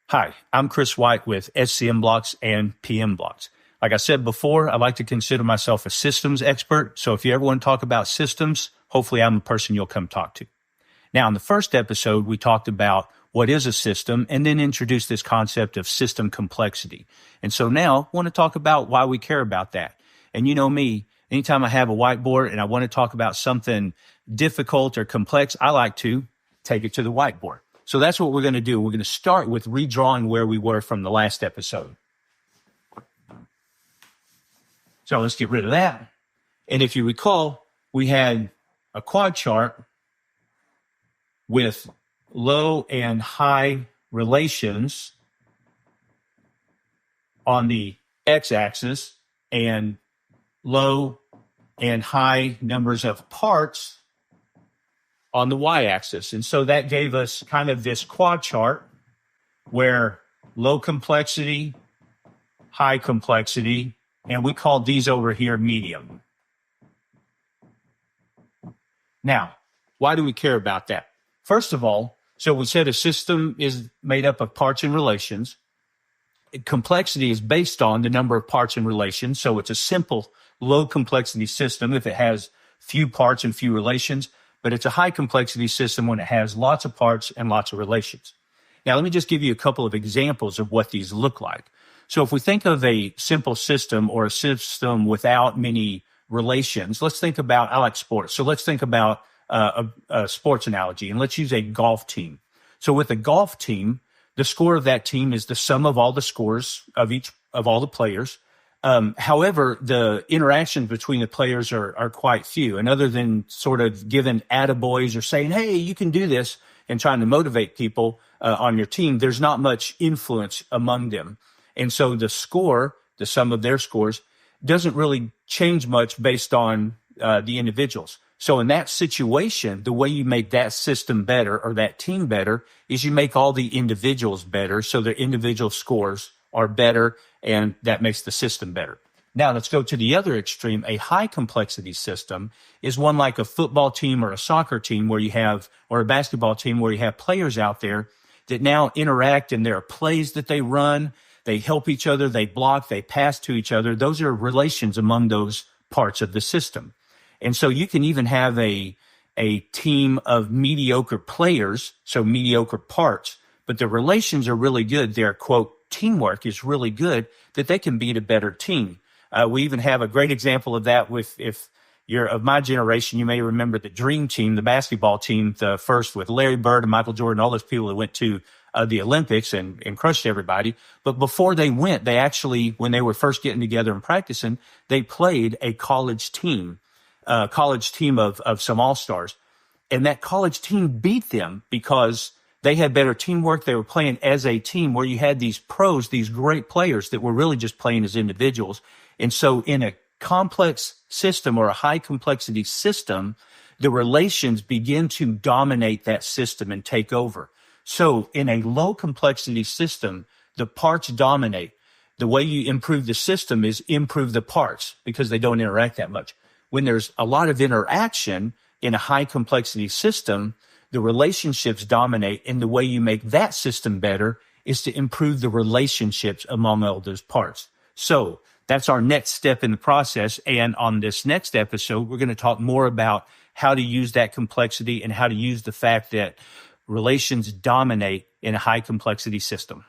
Hi, I'm Chris White with SCM Blocks and PM Blocks. Like I said before, I like to consider myself a systems expert. So if you ever want to talk about systems, hopefully I'm the person you'll come talk to. Now, in the first episode, we talked about what is a system and then introduced this concept of system complexity. And so now I want to talk about why we care about that. And you know me, anytime I have a whiteboard and I want to talk about something difficult or complex, I like to take it to the whiteboard. So that's what we're going to do. We're going to start with redrawing where we were from the last episode. So let's get rid of that. And if you recall, we had a quad chart with low and high relations on the x-axis and low and high numbers of parts on the y-axis. And so that gave us kind of this quad chart where low complexity, high complexity, and we called these over here medium. Now, why do we care about that? First of all, so we said a system is made up of parts and relations. Complexity is based on the number of parts and relations. So it's a simple low complexity system if it has few parts and few relations, but it's a high complexity system when it has lots of parts and lots of relations. Now, let me just give you a couple of examples of what these look like. So if we think of a simple system or a system without many relations, let's think about, I like sports. So let's think about a sports analogy, and let's use a golf team. So with a golf team, the score of that team is the sum of all the scores of all the players. However, the interactions between the players are quite few. And other than sort of giving attaboys or saying, hey, you can do this, and trying to motivate people on your team, there's not much influence among them. And so the score, the sum of their scores, doesn't really change much based on the individuals. So in that situation, the way you make that system better or that team better is you make all the individuals better so their individual scores are better, and that makes the system better. Now let's go to the other extreme. A high complexity system is one like a football team or a soccer team where you have, or a basketball team where you have players out there that now interact, and there are plays that they run. They help each other, they block, they pass to each other. Those are relations among those parts of the system. And so you can even have a team of mediocre players, so mediocre parts, but the relations are really good. Their, quote, teamwork is really good that they can beat a better team. We even have a great example of that with, if you're of my generation, you may remember the Dream Team, the basketball team, the first with Larry Bird and Michael Jordan, all those people that went to the Olympics and crushed everybody. But before they went, they actually, when they were first getting together and practicing, they played a college team of some all-stars. And that college team beat them because they had better teamwork. They were playing as a team where you had these pros, these great players that were really just playing as individuals. And so in a complex system or a high complexity system, the relations begin to dominate that system and take over. So in a low complexity system, the parts dominate. The way you improve the system is improve the parts because they don't interact that much. When there's a lot of interaction in a high complexity system, the relationships dominate, and the way you make that system better is to improve the relationships among all those parts. So that's our next step in the process. And on this next episode, we're going to talk more about how to use that complexity and how to use the fact that relations dominate in a high complexity system.